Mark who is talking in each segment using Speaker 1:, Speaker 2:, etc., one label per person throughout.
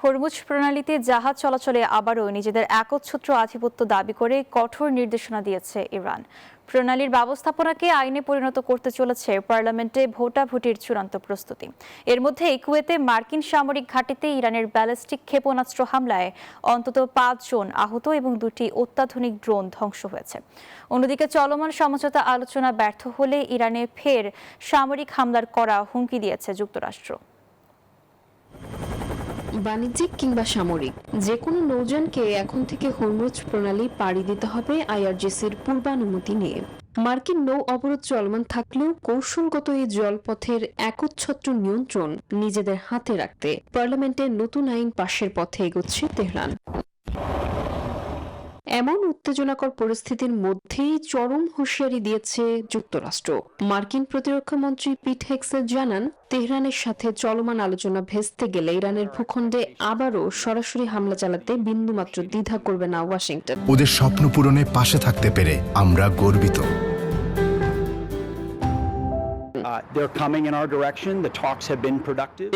Speaker 1: Hormuz প্রণালীতে জাহাজ চলাচলে আবারও নিজেদের একচ্ছত্র আধিপত্য দাবি করে কঠোর নির্দেশনা দিয়েছে ইরান। প্রণালীর ব্যবস্থাপনাকে আইনে পরিণত করতে চলেছে পার্লামেন্টে ভোটাভুটির চূড়ান্ত প্রস্তুতি। এর মধ্যে কুয়েতে মার্কিন সামরিক ঘাঁটিতে ইরানের ব্যালিস্টিক ক্ষেপণাস্ত্র হামলায় অন্তত 5 জন আহত এবং 2টি অত্যাধুনিক ড্রোন ধ্বংস হয়েছে। অন্যদিকে চলমান সমঝোতা আলোচনা ব্যর্থ হলে ইরানে ফের সামরিক হামলার করা হুমকি দিয়েছে যুক্তরাষ্ট্র।
Speaker 2: বাণিজ্যিক কিংবা সামরিক যে কোনো নৌযানকে এখন থেকে হরমুজ প্রণালী পাড়ি দিতে হবে আইআরজিসির পূর্বানুমতি নিয়ে। মার্কিন নৌ অবরোধ চলমান থাকলেও কৌশলগত এই জলপথের একচ্ছত্র নিয়ন্ত্রণ নিজেদের হাতে রাখতে পার্লামেন্টে নতুন আইন পাশের পথে এগোচ্ছে তেহরান। এমন উত্তেজনাকর পরিস্থিতির মধ্যেই চরম হুঁশিয়ারি দিয়েছে যুক্তরাষ্ট্র। মার্কিন প্রতিরক্ষা মন্ত্রী পিট হেগসেট জানান, তেহরানের সাথে চলমান আলোচনা ভেস্তে গেলে ইরানের ভূখণ্ডে আবারও সরাসরি হামলা চালাতে বিন্দুমাত্র দ্বিধা করবে না ওয়াশিংটন।
Speaker 3: ওদের স্বপ্ন পূরণে পাশে থাকতে পেরে আমরা গর্বিত।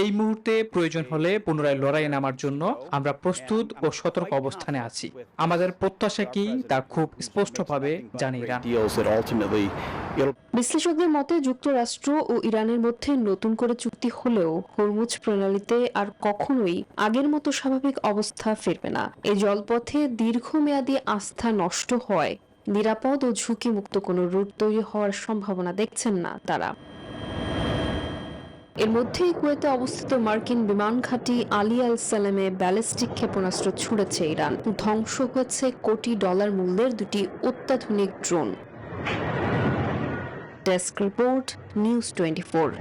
Speaker 4: এই মুহূর্তে প্রয়োজন হলে পুনরায় লড়াইয়ে নামার জন্য আমরা প্রস্তুত ও সতর্ক অবস্থানে আছি। আমাদের প্রত্যাশা কি তা খুব স্পষ্টভাবে জানি ইরান।
Speaker 2: বিশ্লেষকদের মতে যুক্তরাষ্ট্র ও ইরানের মধ্যে নতুন করে চুক্তি হলেও হরমুজ প্রণালীতে আর কখনোই আগের মতো স্বাভাবিক অবস্থা ফিরবে না। এই জলপথে দীর্ঘমেয়াদী আস্থা নষ্ট হয়, নিরাপদ ও ঝুঁকিমুক্ত কোনো রুট তৈরি হওয়ার সম্ভাবনা দেখছেন না তারা। এর মধ্যেই কুয়েতে অবস্থিত মার্কিন বিমান ঘাঁটি আলী আল সালেমে ব্যালিস্টিক ক্ষেপণাস্ত্র ছুড়েছে ইরান। ধ্বংস হয়েছে কোটি ডলার মূল্যের 2টি অত্যাধুনিক ড্রোন। Desk report, news 24।